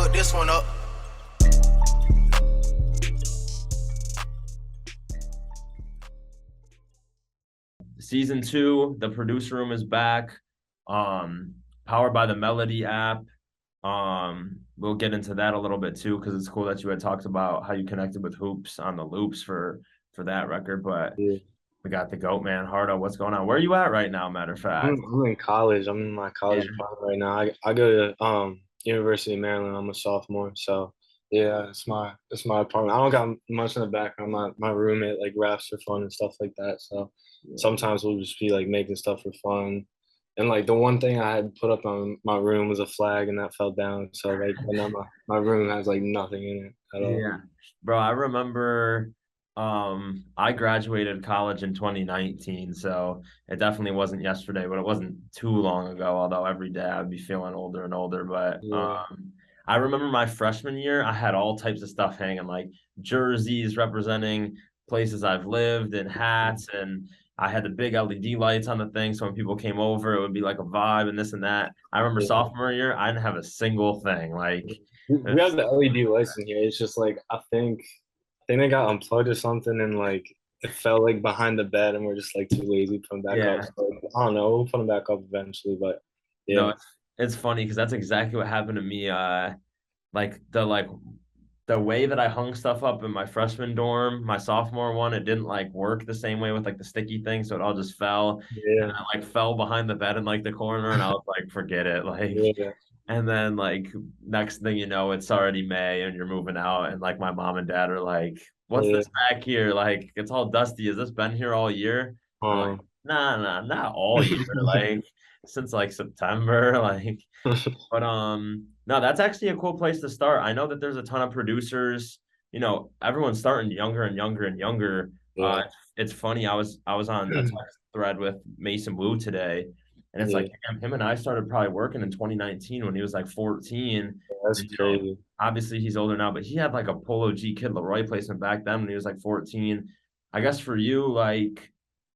fuck this one up. Season 2, the producer room is back. Powered by the Melody app. We'll get into that a little bit too, because it's cool that you had talked about how you connected with Hoops on the loops for that record. But Yeah. we got the GOAT man, HARTO. What's going on? Where are you at right now, matter of fact? I'm in college. I'm in my Yeah. college apartment right now. I go to University of Maryland. I'm a sophomore. So yeah, it's my apartment. I don't got much in the background. My roommate like raps for fun and stuff like that. So sometimes we'll just be like making stuff for fun. And like the one thing I had put up on my room was a flag and that fell down. So like now my room has like nothing in it at all. Yeah. Bro, I remember I graduated college in 2019, so it definitely wasn't yesterday, but it wasn't too long ago, although every day I'd be feeling older and older. But Yeah. I remember my freshman year, I had all types of stuff hanging, like jerseys representing places I've lived and hats, and I had the big LED lights on the thing, so when people came over, it would be like a vibe and this and that. I remember Yeah. sophomore year, I didn't have a single thing. Like We have the LED lights in here. It's just like I think they got unplugged or something, and like it fell like behind the bed, and we're just like too lazy to put them back up. yeah. So I don't know. We'll put them back up eventually, but No, yeah, it's funny because that's exactly what happened to me. Like the way that I hung stuff up in my freshman dorm, my sophomore one, it didn't like work the same way with like the sticky thing, so it all just fell, and yeah, I like fell behind the bed in like the corner, and I was like, forget it, like. yeah, And then like next thing you know, it's already May and you're moving out, and like my mom and dad are like, "What's yeah. this back here? Like it's all dusty. Has this been here all year?" I'm like, Um, "Nah, nah, not all year. Like since like September." Like, but no, that's actually a cool place to start. I know that there's a ton of producers. Everyone's starting younger and younger and younger. yeah, It's funny. I was on a text thread with Mason Wu today, and it's yeah. like him and I started probably working in 2019 when he was like 14. That's And crazy. obviously he's older now, but he had like a Polo G Kid Leroy placement back then when he was like 14. I guess for you, like,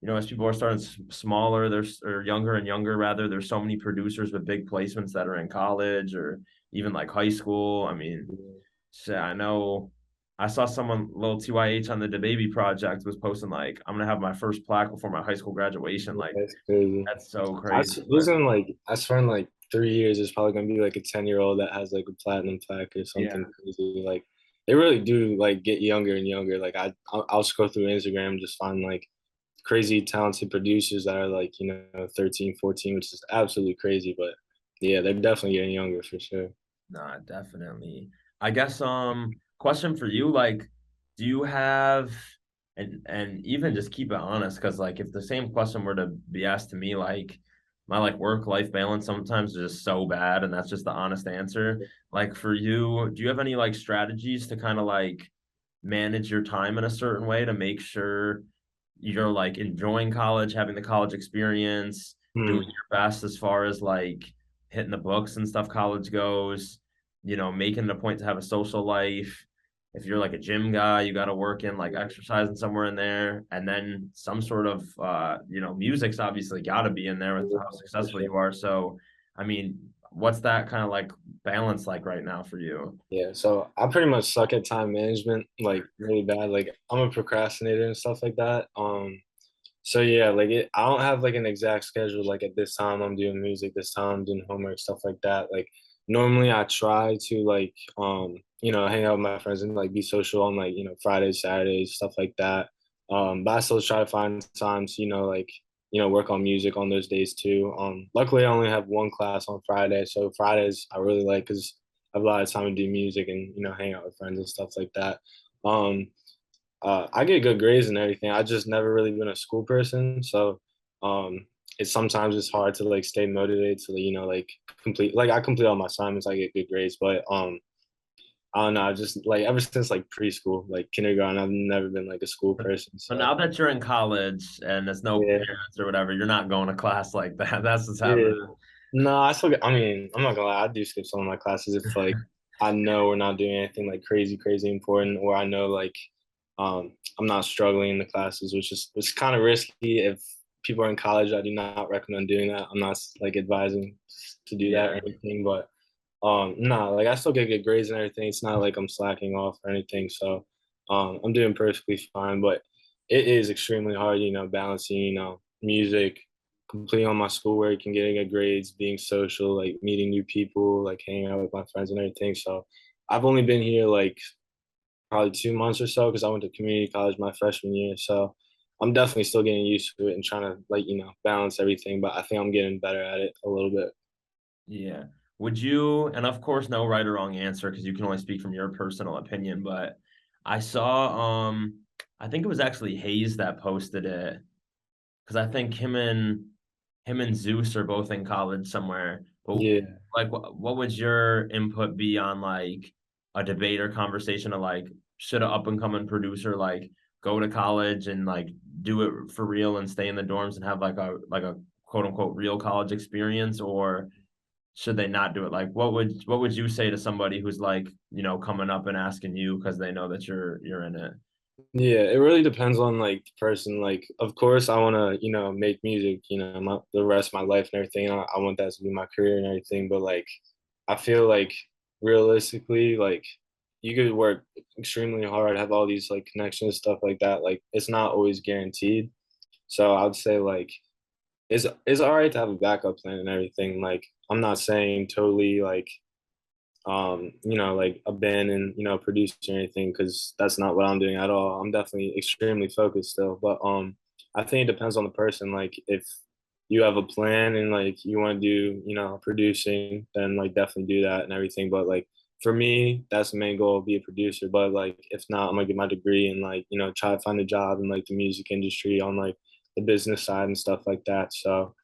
as people are starting smaller, there's or younger and younger rather, there's so many producers with big placements that are in college or even like high school. I mean, Yeah, shit, I know I saw someone, Lil TYH on the Lil Baby project was posting like, I'm gonna have my first plaque before my high school graduation. Like, that's crazy. that's so I crazy. s- But losing like I swear in like 3 years there's probably gonna be like a 10-year-old that has like a platinum plaque or yeah, something crazy. Like they really do like get younger and younger. Like I'll scroll through Instagram and just find like crazy talented producers that are like 13, 14, which is absolutely crazy. But yeah, they're definitely getting younger for sure. nah, definitely. I guess question for you, like, do you have and even just keep it honest, because like if the same question were to be asked to me, like my like work-life balance sometimes is just so bad, and that's just the honest answer. Like for you, do you have any like strategies to kind of like manage your time in a certain way to make sure you're like enjoying college, having the college experience, doing Hmm. your best as far as like hitting the books and stuff college goes, making it a point to have a social life. If you're like a gym guy, you got to work in like exercising somewhere in there, and then some sort of music's obviously got to be in there with Yeah, how for successful sure. you are. So, I mean, what's that kind of like balance like right now for you? Yeah, so I pretty much suck at time management, like really bad. Like I'm a procrastinator and stuff like that. So yeah, I don't have like an exact schedule. Like at this time I'm doing music, this time I'm doing homework, stuff like that. Like normally I try to like hang out with my friends and like be social on like Fridays, Saturdays, stuff like that. But I still try to find times work on music on those days too. Luckily I only have one class on Friday, so Fridays I really like because I have a lot of time to do music and hang out with friends and stuff like that. Um, I get good grades and everything. I just never really been a school person, so um, it's hard to like stay motivated to like complete. Like I complete all my assignments, I get good grades, but I don't know. I just like ever since like preschool, like kindergarten, I've never been like a school But, person. but So now that you're in college and there's no yeah, parents or whatever, you're not going to class like that. That's what's happening. yeah. No, I still get. I mean, I'm not gonna lie. I do skip some of my classes if like I know we're not doing anything like crazy, crazy important, or I know like I'm not struggling in the classes, which is kind of risky. If people are in college, I do not recommend doing that. I'm not like advising to do that or Yeah. anything, but Nah, like I still get good grades and everything. It's not like I'm slacking off or anything. So, I'm doing perfectly fine. But it is extremely hard, balancing, music, completing all my schoolwork and getting good grades, being social, like meeting new people, like hanging out with my friends and everything. So, I've only been here like probably 2 months or so because I went to community college my freshman year. So, I'm definitely still getting used to it and trying to like balance everything. But I think I'm getting better at it a little bit. Yeah. Would you, and of course, no right or wrong answer because you can only speak from your personal opinion, but I saw, I think it was actually Hayes that posted it because I think him and Zeus are both in college somewhere. But Yeah. like, what would your input be on like a debate or conversation of like, should an up and coming producer like go to college and like do it for real and stay in the dorms and have like a quote unquote real college experience, or should they not do it? Like, what would you say to somebody who's like, coming up and asking you because they know that you're in it? Yeah, it really depends on like the person. Like, of course, I want to, make music, the rest of my life and everything. I want that to be my career and everything. But like, I feel like realistically, like, you could work extremely hard, have all these like connections, stuff like that. Like, it's not always guaranteed. So I would say like, it's all right to have a backup plan and everything. Like, I'm not saying totally like like abandon, producing or anything because that's not what I'm doing at all. I'm definitely extremely focused still. But I think it depends on the person. Like if you have a plan and like you want to do, producing, then like definitely do that and everything. But like for me, that's the main goal, be a producer. But like if not, I'm gonna get my degree and like, try to find a job in like the music industry on like the business side and stuff like that. So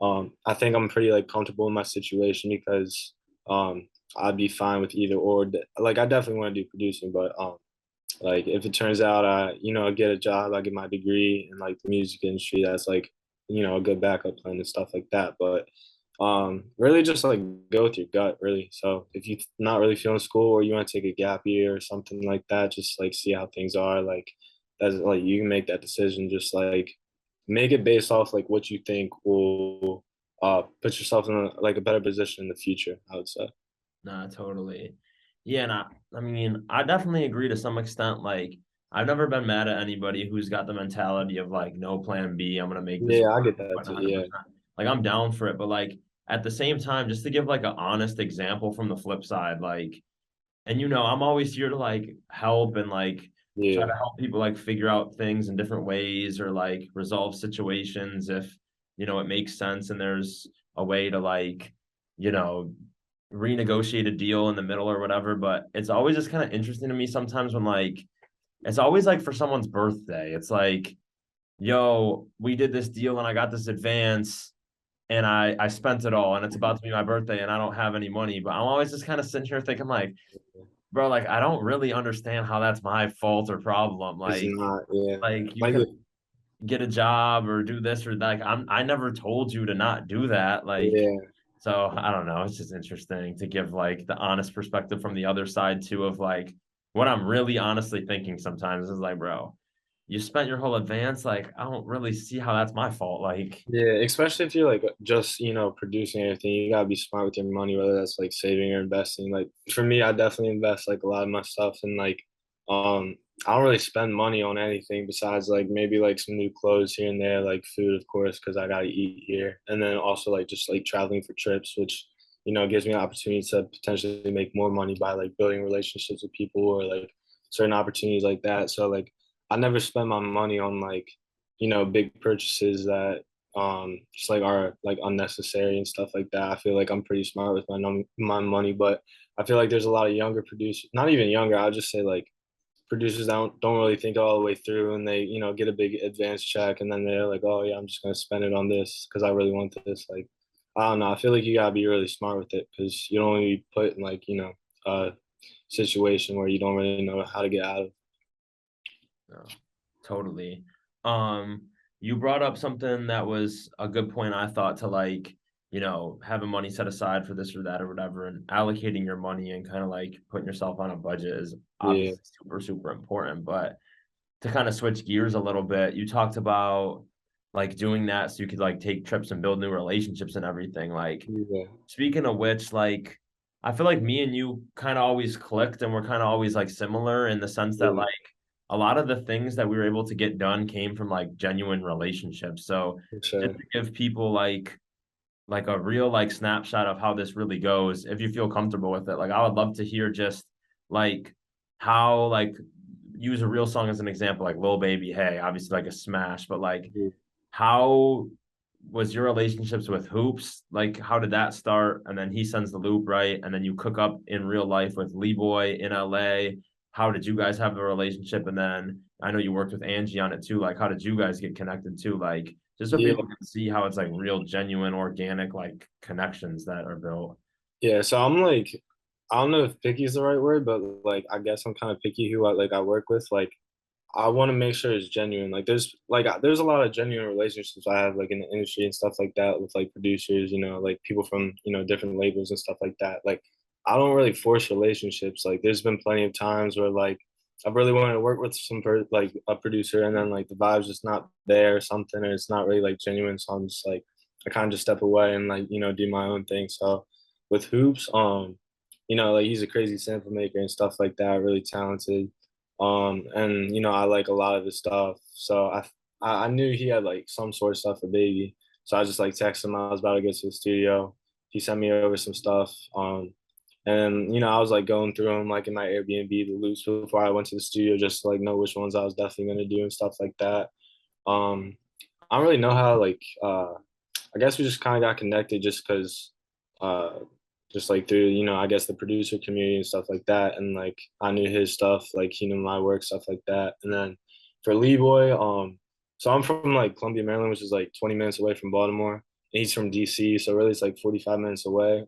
I think I'm pretty like comfortable in my situation because I'd be fine with either or. Like I definitely want to do producing, but like if it turns out I get a job, I get my degree in like the music industry, that's like a good backup plan and stuff like that. But really just like go with your gut, really. So if you're not really feeling school or you want to take a gap year or something like that, just like see how things are. Like that's like you can make that decision. Just like make it based off like what you think will put yourself in like a better position in the future, I would say. Nah, totally. Yeah, and I mean, I definitely agree to some extent. Like, I've never been mad at anybody who's got the mentality of like, no plan B, I'm gonna make this Yeah, I work get that too. Yeah, 100%. Like, I'm down for it, but like at the same time, just to give like an honest example from the flip side, like, and I'm always here to like help and like try yeah, to help people like figure out things in different ways or like resolve situations if it makes sense and there's a way to like you know renegotiate a deal in the middle or whatever. But it's always just kind of interesting to me sometimes when like it's always like for someone's birthday, it's like, yo, we did this deal and I got this advance and I spent it all and it's about to be my birthday and I don't have any money. But I'm always just kind of sitting here thinking like, bro, like I don't really understand how that's my fault or problem. it's Like, not. Yeah, you like could get a job or do this or that. Like I never told you to not do that. Like, yeah, so I don't know. It's just interesting to give like the honest perspective from the other side too of like what I'm really honestly thinking sometimes is like, bro, you spent your whole advance. Like, I don't really see how that's my fault. Like, yeah. Especially if you're like just producing anything, you gotta be smart with your money, whether that's like saving or investing. Like for me, I definitely invest like a lot of my stuff in like I don't really spend money on anything besides like maybe like some new clothes here and there, like food, of course, because I gotta eat here, and then also like just like traveling for trips, which gives me an opportunity to potentially make more money by like building relationships with people or like certain opportunities like that. So like I never spend my money on like big purchases that just like are like unnecessary and stuff like that. I feel like I'm pretty smart with my money, but I feel like there's a lot of younger producers, not even younger, I'll just say like producers don't really think it all the way through and they get a big advance check and then they're like, oh yeah, I'm just gonna spend it on this because I really want this. Like I don't know, I feel like you gotta be really smart with it because you don't want to be put in like a situation where you don't really know how to get out of. no, totally. Um, you brought up something that was a good point, I thought, to like, having money set aside for this or that or whatever, and allocating your money and kind of like putting yourself on a budget is Yeah, obviously super, super important. But to kind of switch gears a little bit, you talked about like doing that so you could like take trips and build new relationships and everything. Like, yeah, speaking of which, like, I feel like me and you kind of always clicked and we're kind of always like similar in the sense that Yeah, like a lot of the things that we were able to get done came from like genuine relationships. So for just sure. to give people like a real like snapshot of how this really goes, if you feel comfortable with it, like I would love to hear just like how like use a real song as an example, like Lil Baby, hey, obviously like a smash, but like Mhm. how was your relationships with Hoops? Like, how did that start? And then he sends the loop, right? And then you cook up in real life with Lee Boy in LA. How did you guys have the relationship? And then I know you worked with Angie on it too. Like, how did you guys get connected too? Like, just so Yeah, people can see how it's like real, genuine, organic, like connections that are built. yeah. So I'm like, I don't know if picky is the right word, but like I guess I'm kind of picky who I work with. Like I want to make sure it's genuine. There's a lot of genuine relationships I have like in the industry and stuff like that with like producers, like people from, different labels and stuff like that. Like I don't really force relationships. Like there's been plenty of times where like I really wanted to work with like a producer and then like the vibe's just not there or something or it's not really like genuine. So I'm just like I kind of just step away and like, do my own thing. So with Hoops, like he's a crazy sample maker and stuff like that, really talented. And I like a lot of his stuff. So I knew he had like some sort of stuff for Baby. So I just like texted him. I was about to go to the studio. He sent me over some stuff. And I was like going through them like in my Airbnb the loops before I went to the studio just to like know which ones I was definitely gonna do and stuff like that. Um, I don't really know how like I guess we just kind of got connected uh, just like through, I guess the producer community and stuff like that. And like I knew his stuff, like he knew my work, stuff like that. And then for Lee Boy, so I'm from like Columbia, Maryland, which is like 20 minutes away from Baltimore. And he's from DC, so really it's like 45 minutes away.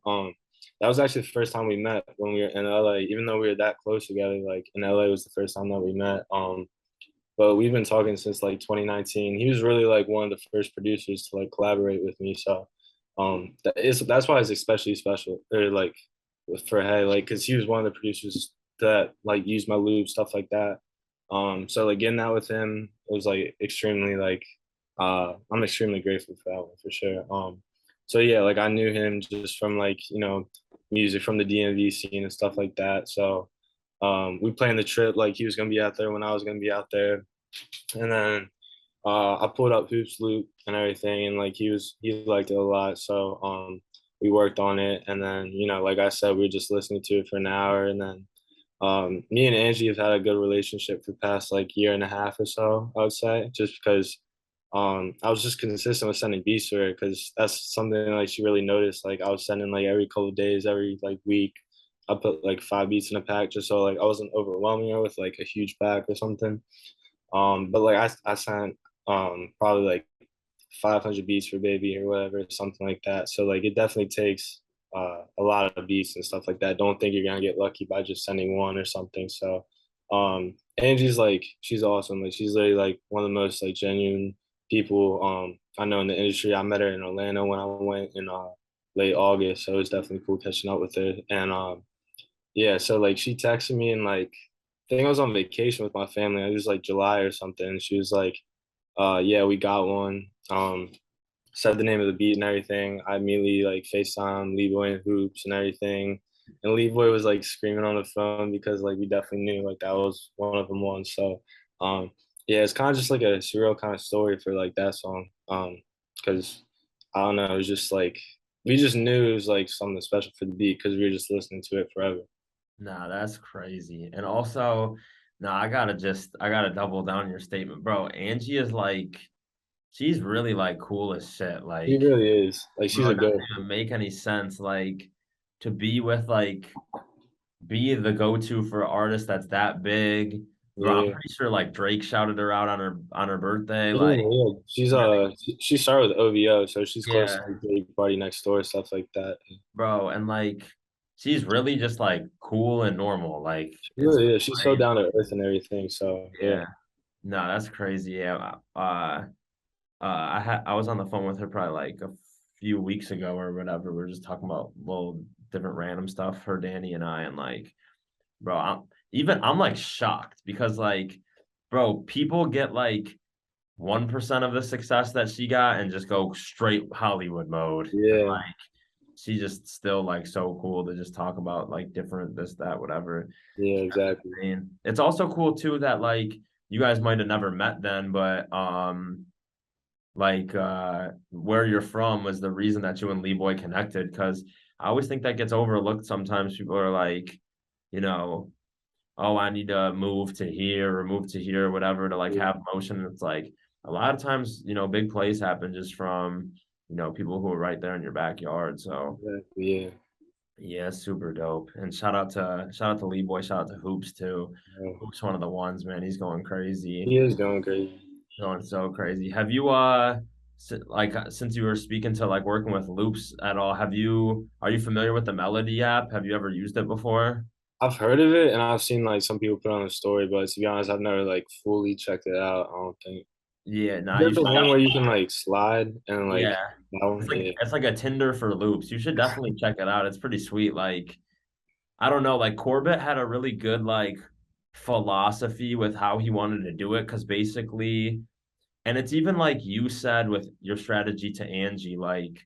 That was actually the first time we met when we were in LA, even though we were that close together, like in LA was the first time that we met. But we've been talking since like 2019. He was really like one of the first producers to like collaborate with me. So that's why it's especially special. Or like for Hey, like because he was one of the producers that like used my loop, stuff like that. So like getting that with him was like extremely like I'm extremely grateful for that one for sure. So yeah, like I knew him just from like, music from the DMV scene and stuff like that. So we planned the trip like he was gonna be out there when I was gonna be out there. And then I pulled up Hoops Loop and everything, and like he liked it a lot. So we worked on it, and then like I said, we were just listening to it for an hour, and then me and Angie have had a good relationship for the past like year and a half or so, I would say, just because I was just consistent with sending beats to her because that's something like she really noticed. Like I was sending like every couple of days, every like week. I put like 5 beats in a pack just so like I wasn't overwhelming her with like a huge pack or something. But like I sent probably like 500 beats for Baby or whatever, something like that. So like it definitely takes a lot of beats and stuff like that. Don't think you're gonna get lucky by just sending one or something. So Angie's like she's awesome. Like she's literally like one of the most like genuine people I know in the industry. I met her in Orlando when I went in late August, so it was definitely cool catching up with her. And yeah, so like she texted me and like I think I was on vacation with my family. It was like July or something. And she was like, yeah, we got one. Said the name of the beat and everything. I immediately like FaceTime Leeboy and Hoops and everything. And Leeboy was like screaming on the phone because like we definitely knew like that was one of them ones. So yeah, it's kind of just like a surreal kind of story for like that song. Because I don't know, it was just like we just knew it was like something special for the beat because we were just listening to it forever. Nah, that's crazy. And also, no, I gotta double down on your statement, bro. Angie is like, she's really like cool as shit. He Like, really is. Like she's bro, a it doesn't good. even make any sense. Like, to be with like, be the go-to for an artist that's that big. Bro, I'm Yeah. pretty sure like Drake shouted her out on her birthday. Yeah, Like, yeah. She's yeah, she started with OVO, so she's close yeah, to like Big Party Next Door, stuff like that. bro, and like, she's really just like cool and normal. Like, She it's really is. She's so crazy. down to earth and everything. So yeah. Yeah. No, that's crazy. Yeah. I was on the phone with her probably like a few weeks ago or whatever. We were just talking about little different random stuff, her, Danny, and I, and like, bro, I'm like shocked because like, bro, people get like 1% of the success that she got and just go straight Hollywood mode. And Yeah. she's just still like so cool to just talk about like different this, that, whatever. Yeah, exactly. And it's also cool too that like you guys might have never met then, but like where you're from was the reason that you and Lee Boy connected. Because I always think that gets overlooked sometimes. People are like, you know, oh, I need to move to here or move to here or whatever to like Yeah, have motion. And it's like a lot of times, big plays happen just from, people who are right there in your backyard. So exactly. Yeah. yeah, super dope. And shout out to Lee Boy, shout out to Hoops too. Yeah. Hoops one of the ones, man. He's going crazy. He is going crazy. Going so crazy. Have you since you were speaking to like working with loops at all, are you familiar with the Melody app? Have you ever used it before? I've heard of it and I've seen like some people put on a story, but to be honest, I've never like fully checked it out. I don't think. Yeah, nah, you There's the should one where you can like slide and like yeah. that one. It's like Yeah. it's like a Tinder for loops. You should definitely check it out. It's pretty sweet. Like, I don't know, like Corbett had a really good like philosophy with how he wanted to do it because basically, and it's even like you said with your strategy to Angie, like,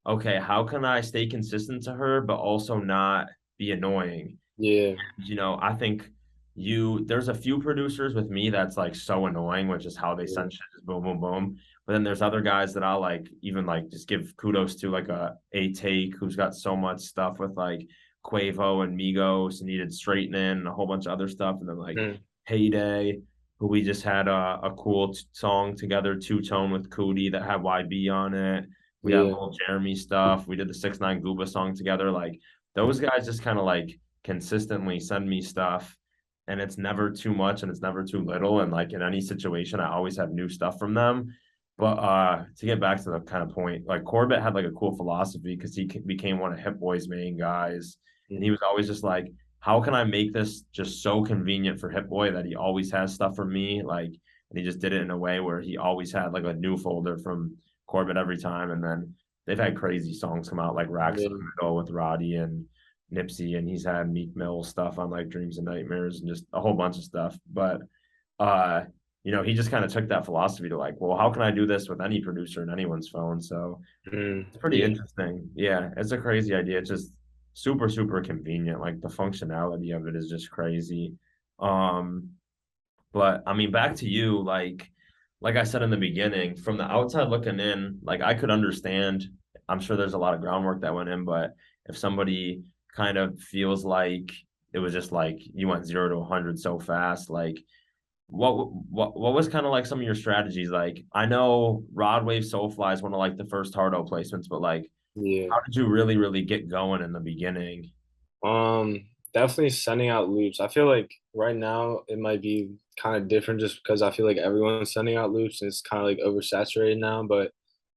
okay, how can I stay consistent to her, but also not be annoying? Yeah. I think there's a few producers with me that's like so annoying, which is how they Yeah. send shit, just boom, boom, boom. But then there's other guys that I'll like even like just give kudos to, like a take who's got so much stuff with like Quavo and Migos needed straightening and a whole bunch of other stuff. And then like Mm. Heyday, who we just had a cool song together, two tone with Cootie that had YB on it. We had Yeah. little Jeremy stuff. We did the 6ix9ine Gooba song together. Like those guys just kind of like consistently send me stuff, and it's never too much and it's never too little, and like in any situation I always have new stuff from them. But to get back to the kind of point, like Corbett had like a cool philosophy because he became one of Hit Boy's main guys, and he Mm. was always just like, how can I make this just so convenient for Hit Boy that he always has stuff from me, like, and he just did it in a way where he always had like a new folder from Corbett every time. And then they've had crazy songs come out like Racks in Yeah. the Middle with Roddy and Nipsey, and he's had Meek Mill stuff on like Dreams and Nightmares and just a whole bunch of stuff. But uh, he just kind of took that philosophy to like, well, how can I do this with any producer in anyone's phone? So Mm. it's pretty Yeah. interesting. Yeah, it's a crazy idea. It's just super, super convenient. Like the functionality of it is just crazy. Um, but I mean, back to you, like I said in the beginning, from the outside looking in, like I could understand. I'm sure there's a lot of groundwork that went in, but if somebody kind of feels like it was just like you went 0 to 100 so fast, like what was kind of like some of your strategies? Like I know Rod Wave Soulfly is one of like the first HARTO placements, but like Yeah. how did you really, really get going in the beginning? Definitely sending out loops. I feel like right now it might be kind of different just because I feel like everyone's sending out loops and it's kind of like oversaturated now. But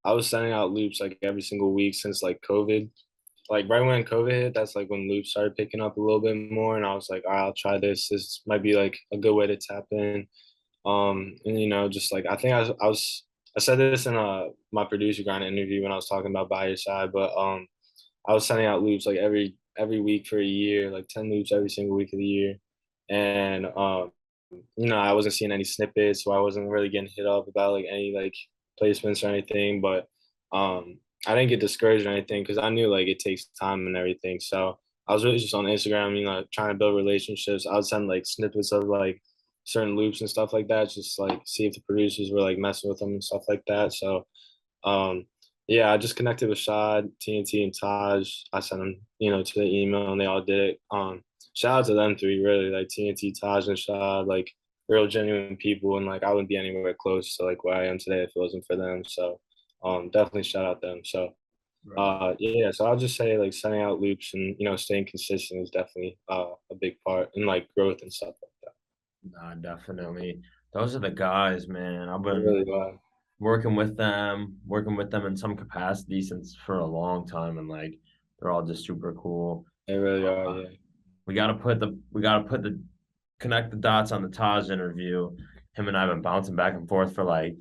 I was sending out loops like every single week since like COVID. Like right when COVID hit, that's like when loops started picking up a little bit more. And I was like, all right, I'll try this. This might be like a good way to tap in. And just like I think I said this in my producer grind interview when I was talking about By Your Side, but I was sending out loops like every week for a year, like 10 loops every single week of the year. And I wasn't seeing any snippets, so I wasn't really getting hit up about like any like placements or anything. But I didn't get discouraged or anything because I knew like it takes time and everything. So I was really just on Instagram, trying to build relationships. I would send like snippets of like certain loops and stuff like that, just like see if the producers were like messing with them and stuff like that. So um, yeah, I just connected with Shad, TNT, and Taj. I sent them, to the email, and they all did it. Shout out to them three, really, like TNT, Taj, and Shad, like real genuine people, and like I wouldn't be anywhere close to like where I am today if it wasn't for them. So, definitely shout out them. So, Right. yeah, so I'll just say like sending out loops and staying consistent is definitely a big part in like growth and stuff like that. Nah, definitely. Those are the guys, man. I've It been really was. working with them in some capacity since for a long time, and like they're all just super cool. They really are. Uh, Yeah. we gotta put the connect the dots on the Taj interview. Him and I have been bouncing back and forth for like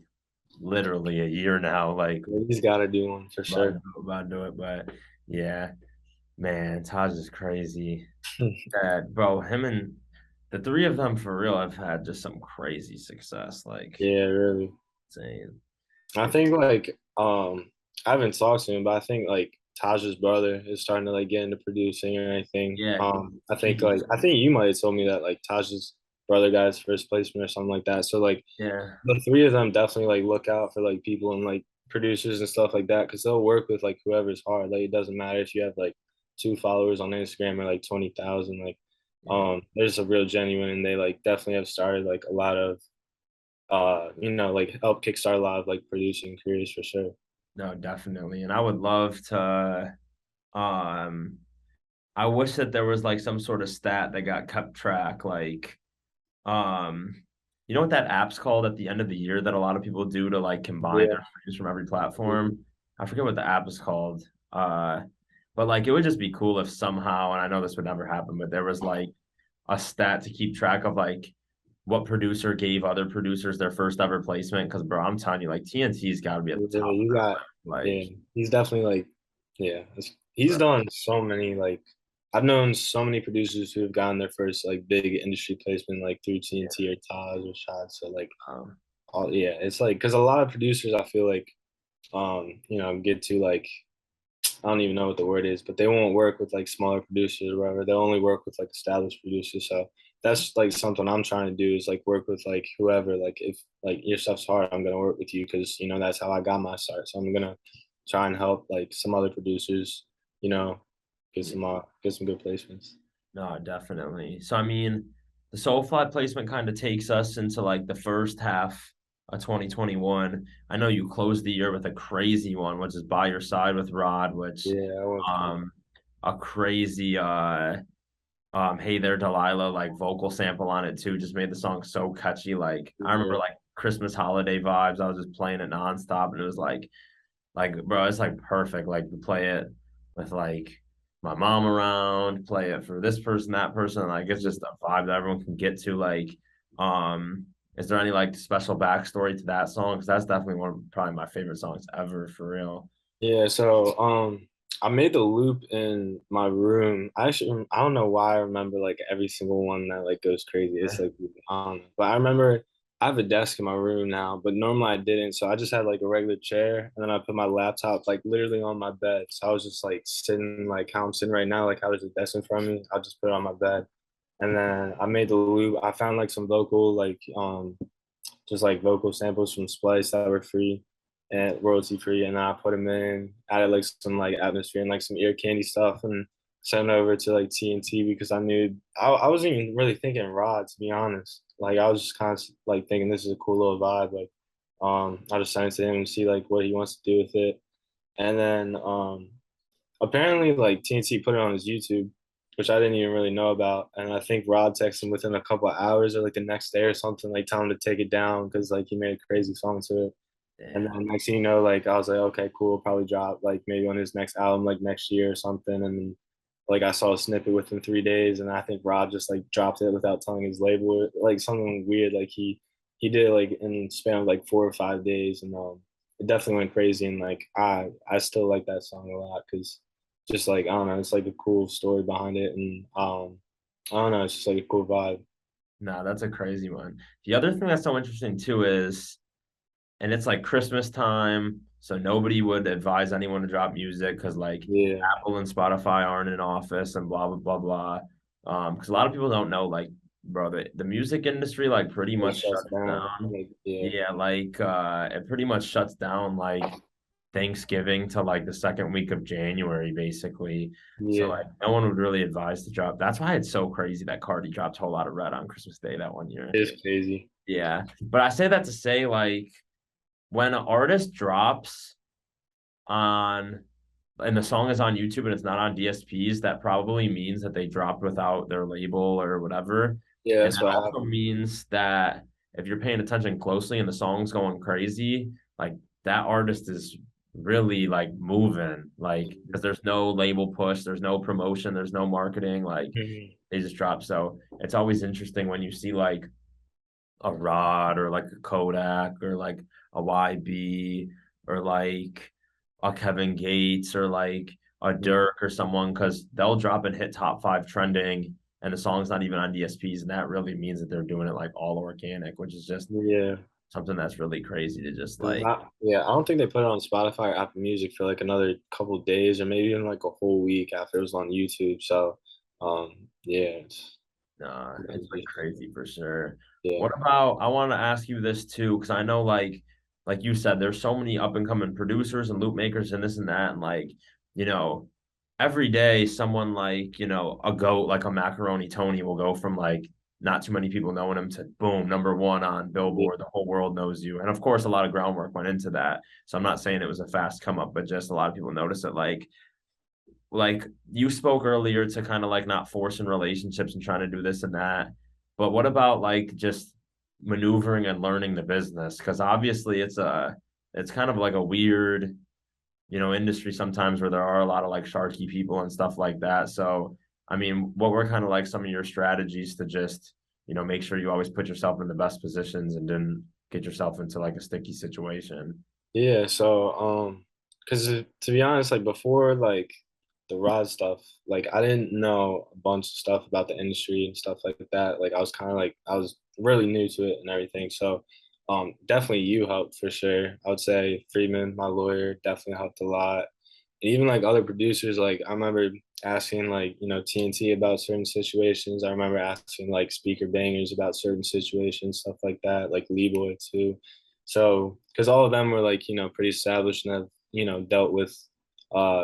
literally a year now, like Yeah, he's got to do one for sure. about to do it. But yeah, man, Taj is crazy. That bro, him and the three of them for real have had just some crazy success, like Yeah, really. insane. I It's think like I haven't talked to him, but I think like Taj's brother is starting to like get into producing or anything. Yeah, I think you might have told me that like Taj's brother got his first placement or something like that. So like yeah, the three of them definitely like look out for like people and like producers and stuff like that because they'll work with like whoever's hard. Like it doesn't matter if you have like 2 followers on Instagram or like 20,000. Like yeah. they're just a real genuine and they like definitely have started like a lot of like help kickstart a lot of like producing careers for sure. No, definitely. And I would love to um I wish that there was like some sort of stat that got kept track, like um you know what that app's called at the end of the year that a lot of people do to like combine their Yeah. streams from every platform. I forget what the app is called. But like it would just be cool if somehow, and I know this would never happen, but there was like a stat to keep track of like what producer gave other producers their first ever placement. Because bro, I'm telling you, like TNT's got to be at the Yeah, top of you that got list. Like, yeah. He's definitely like he's bro, done so many like I've known so many producers who have gotten their first like big industry placement like through yeah, TNT or Taz or Shad. So like um, all yeah, it's like because a lot of producers I feel like get to like I don't even know what the word is, but they won't work with like smaller producers or whatever. They'll only work with like established producers. So that's like something I'm trying to do is like work with like whoever. Like if like your stuff's hard, I'm gonna work with you because that's how I got my start. So I'm gonna try and help like some other producers, you know, yeah. get some good placements. No, definitely. So I mean, the Soulfly placement kind of takes us into like the first half of 2021. I know you closed the year with a crazy one, which is By Your Side with Rod, which Yeah, I went crazy. um a crazy Hey There Delilah like vocal sample on it too just made the song so catchy. Like I remember Yeah, like Christmas holiday vibes. I was just playing it nonstop and it was like, bro, it's like perfect. Like to play it with like my mom around, play it for this person, that person. Like it's just a vibe that everyone can get to. Like, is there any like special backstory to that song? Because that's definitely one of probably my favorite songs ever for real. yeah. So I made the loop in my room. I don't know why I remember like every single one that like goes crazy. It's like but I remember I have a desk in my room now, but normally I didn't. So I just had like a regular chair and then I put my laptop like literally on my bed. So I was just like sitting like how I'm sitting right now, like how there's a desk in front of me. I'll just put it on my bed. And then I made the loop. I found like some vocal like just like vocal samples from Splice that were free and royalty free, and I put them in, added like some like atmosphere and like some ear candy stuff, and sent it over to like TNT because I knew I wasn't even really thinking Rod to be honest. Like I was just kind of like thinking this is a cool little vibe. Like I just sent it to him and see like what he wants to do with it, and then apparently like TNT put it on his YouTube, which I didn't even really know about. And I think Rod texted him within a couple of hours or like the next day or something, like telling him to take it down because like he made a crazy song to it. And Damn. then next thing you know, like I was like, okay, cool, probably drop like maybe on his next album like next year or something. And then like I saw a snippet within 3 days, and I think Rob just like dropped it without telling his label, like something weird. Like he did it like in span of like 4 or 5 days, and it definitely went crazy. And like I still like that song a lot because just like I don't know, it's like a cool story behind it, and I don't know, it's just like a cool vibe. No, that's a crazy one. The other thing that's so interesting too is and it's like Christmas time, so nobody would advise anyone to drop music because like Yeah, Apple and Spotify aren't in office and blah blah blah blah. Because a lot of people don't know, like, bro, the music industry like pretty it much shuts shuts down. down. Like yeah, Yeah, like it pretty much shuts down like Thanksgiving to like the second week of January, basically. So yeah, like no one would really advise to drop. That's why it's so crazy that Cardi dropped a whole lot of Red on Christmas Day that one year. it's crazy. Yeah, but I say that to say like when an artist drops on and the song is on YouTube and it's not on DSPs, that probably means that they dropped without their label or whatever. Yeah, And that's that what also happened. means that if you're paying attention closely and the song's going crazy, like that artist is really like moving, like because there's no label push, there's no promotion, there's no marketing, like Mhm. they just drop. So it's always interesting when you see like a Rod or like a Kodak or like a YB or like a Kevin Gates or like a Dirk or someone because they'll drop and hit top five trending and the song's not even on DSPs and that really means that they're doing it like all organic, which is just Yeah. something that's really crazy to just 'Cause like, yeah, I don't think they put it on Spotify or Apple Music for like another couple days or maybe even like a whole week after it was on YouTube. So, yeah, it's it's been crazy. crazy for sure. Yeah, What about, I want to ask you this too, because I know like you said, there's so many up and coming producers and loop makers and this and that, and like, you know, every day someone like, a goat like a Macaroni Tony will go from like not too many people knowing him to boom, number one on yeah, Billboard, the whole world knows you. And of course, a lot of groundwork went into that. So I'm not saying it was a fast come up, but just a lot of people notice it. Like you spoke earlier to kind of like not forcing relationships and trying to do this and that. But what about like just maneuvering and learning the business? Because obviously it's kind of like a weird, industry sometimes where there are a lot of like sharky people and stuff like that. So I mean, what were kind of like some of your strategies to just, make sure you always put yourself in the best positions and didn't get yourself into like a sticky situation? yeah. So, because to be honest, like before, like the rod stuff, like I didn't know a bunch of stuff about the industry and stuff like that. Like I was kind of like I was really new to it and everything. So, definitely you helped for sure. I would say Friedman, my lawyer, definitely helped a lot. And even like other producers, like I remember asking like TNT about certain situations. I remember asking like Speaker Bangers about certain situations, stuff like that, like Lee Boy too. So because all of them were like pretty established and have dealt with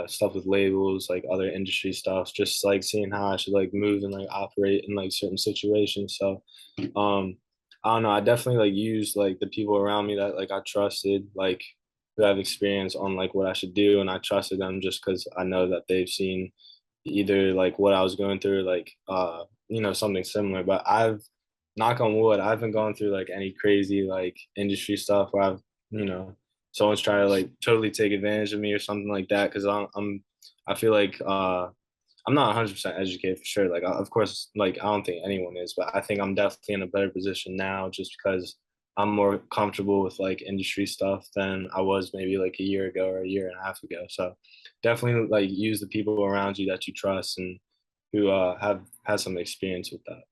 stuff with labels, like other industry stuff, just like seeing how I should like move and like operate in like certain situations. So um I don't know, I definitely like used like the people around me that like I trusted, like who have experience on like what I should do, and I trusted them just because I know that they've seen either like what I was going through, like something similar. But I've knock on wood, I haven't gone through like any crazy like industry stuff where I've you know someone's trying to like totally take advantage of me or something like that. Because I feel like I'm not 100% educated for sure. Like, of course, like I don't think anyone is, but I think I'm definitely in a better position now just because I'm more comfortable with like industry stuff than I was maybe like a year ago or a year and a half ago. So definitely like use the people around you that you trust and who have had some experience with that.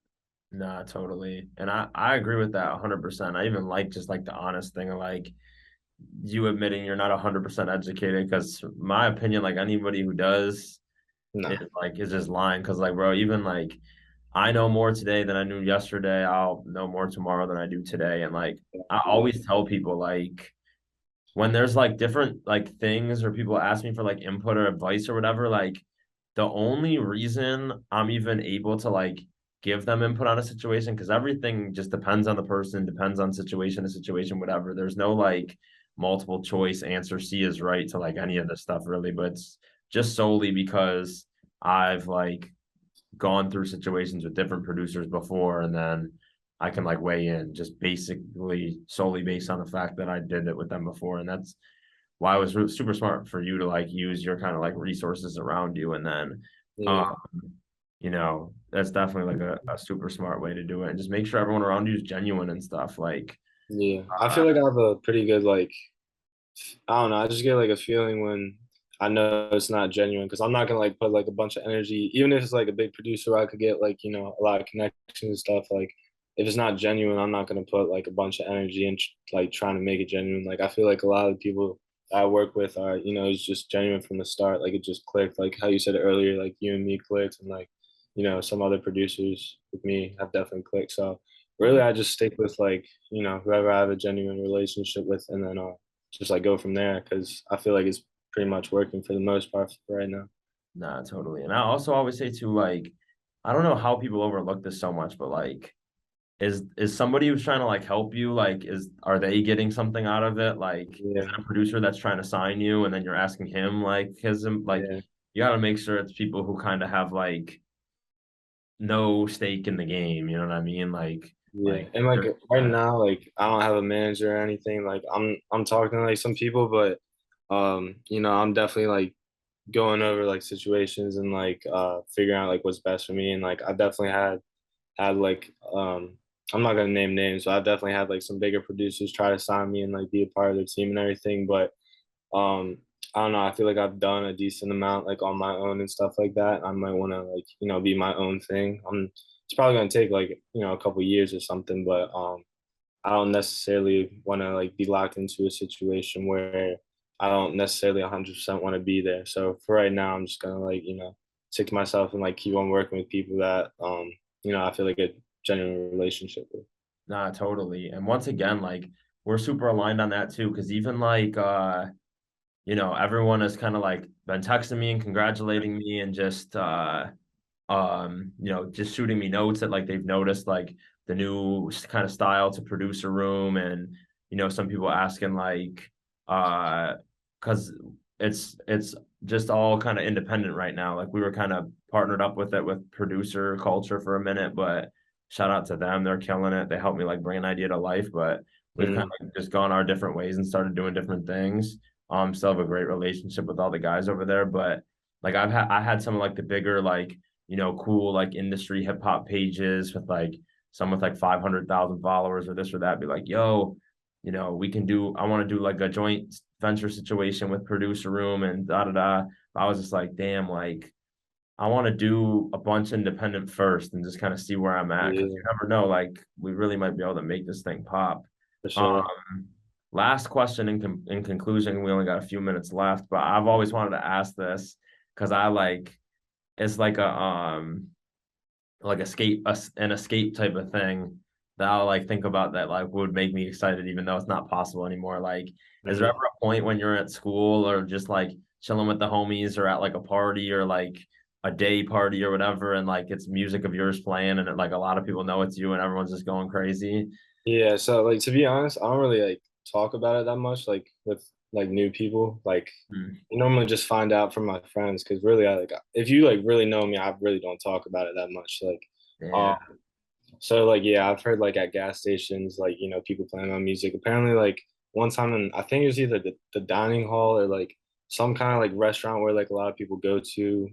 Nah, totally. And I agree with that 100%. I even like just like the honest thing of like you admitting you're not 100% educated because my opinion, like anybody who does No. is just lying. Because like, bro, even like I know more today than I knew yesterday. I'll know more tomorrow than I do today. And like I Yeah. always tell people like when there's like different like things or people ask me for like input or advice or whatever, like the only reason I'm even able to like give them input on a situation, because everything just depends on the person, depends on situation to situation, whatever. There's no like multiple choice answer C is right to like any of this stuff really, but it's just solely because I've like gone through situations with different producers before and then I can like weigh in just basically solely based on the fact that I did it with them before. And that's why it was super smart for you to like use your kind of like resources around you. And then, um, Yeah. that's definitely like a super smart way to do it. And just make sure everyone around you is genuine and stuff. Like, Yeah. I uh, feel like I have a pretty good like I don't know. I just get like a feeling when I know it's not genuine because I'm not gonna like put like a bunch of energy, even if it's like a big producer where I could get like a lot of connections and stuff. Like if it's not genuine, I'm not gonna put like a bunch of energy in like trying to make it genuine. Like I feel like a lot of the people I work with are it's just genuine from the start. Like it just clicked. Like how you said earlier, like you and me clicked, and like some other producers with me have definitely clicked. So really, yeah, I just stick with like whoever I have a genuine relationship with, and then just like go from there because I feel like it's pretty much working for the most part right now. nah, totally. And I also always say too, like, I don't know how people overlook this so much, but like, is somebody who's trying to like help you like are they getting something out of it, like is Yeah, it a producer that's trying to sign you and then you're asking him like his like yeah, you got to make sure it's people who kind of have like no stake in the game, you know what I mean, yeah. And like right yeah, now, like I don't have a manager or anything. Like I'm talking to like some people, but I'm definitely like going over like situations and like figuring out like what's best for me. And like I definitely had like I'm not gonna name names, but I've definitely had like some bigger producers try to sign me and like be a part of their team and everything. But um I don't know, I feel like I've done a decent amount like on my own and stuff like that. I might want to like be my own thing. It's probably going to take like a couple years or something, but I don't necessarily want to like be locked into a situation where I don't necessarily 100% want to be there. So for right now, I'm just gonna like stick to myself and like keep on working with people that I feel like a genuine relationship with. Nah, totally. And once again, like we're super aligned on that too, because even like everyone has kind of like been texting me and congratulating me and just just shooting me notes that like they've noticed like the new kind of style to produce a room, and some people asking like because it's just all kind of independent right now. Like we were kind of partnered up with it with producer culture for a minute, but shout out to them, they're killing it. They helped me like bring an idea to life, but we've kind Mm, of just gone our different ways and started doing different things. Still have a great relationship with all the guys over there, but like I had some of like the bigger like cool like industry hip hop pages with like some with like 500,000 followers or this or that be like, yo, we can do, I want to do like a joint venture situation with producer room and da da da. I was just like, damn, like I want to do a bunch independent first and just kind of see where I'm at because you yeah, never know, like we really might be able to make this thing pop. for Um, sure. Last question in conclusion, we only got a few minutes left, but I've always wanted to ask this because I like it's like an escape type of thing that I'll like think about that like would make me excited even though it's not possible anymore. Like, is there ever Mm, a point when you're at school or just like chilling with the homies or at like a party or like a day party or whatever, and like it's music of yours playing and like a lot of people know it's you and everyone's just going crazy? yeah, so like to be honest, I don't really like talk about it that much, like with like new people. Like Hmm. I normally just find out from my friends because really, I like if you like really know me, I really don't talk about it that much. Like, um, Yeah. so like yeah, I've heard like at gas stations, like people playing my music. Apparently, like one time in I think it was either the dining hall or like some kind of like restaurant where like a lot of people go to.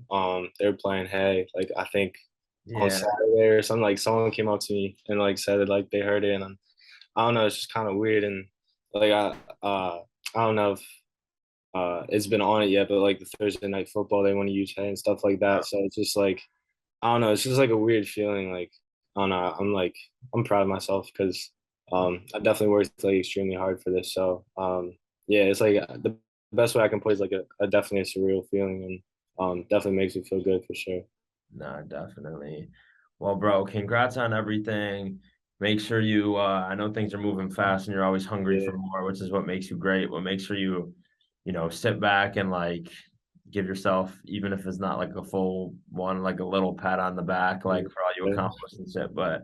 They were playing Hey, like I think on Yeah. Saturday or something. Like someone came up to me and like said that like they heard it, and I don't know, it's just kind of weird. And like I don't know if it's been on it yet, but like the Thursday night football, they want to use Hey and stuff like that. So it's just like I don't know. It's just like a weird feeling. Like I don't know. I'm proud of myself because I definitely worked like extremely hard for this. So yeah, it's like the best way I can put it is like a definitely a surreal feeling, and definitely makes me feel good for sure. No, definitely. Well, bro, congrats on everything. Make sure you I know things are moving fast and you're always hungry for Yeah, more, which is what makes you great. But make sure you, sit back and like give yourself, even if it's not like a full one, like a little pat on the back, like for all you yeah, accomplished and shit. But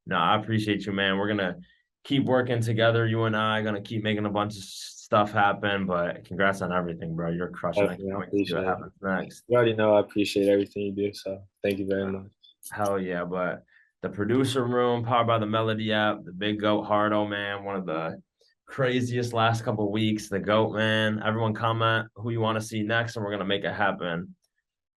no, I appreciate you, man. We're gonna keep working together, you and I, gonna keep making a bunch of stuff happen. But congrats on everything, bro. You're crushing. I can't definitely. I wait to see what appreciate it. happens next. You already know I appreciate everything you do. So thank you very much. Hell yeah, but the producer room, powered by the Melody app, the big goat HARTO, man, one of the craziest last couple of weeks. The goat, man. Everyone comment who you want to see next, and we're gonna make it happen.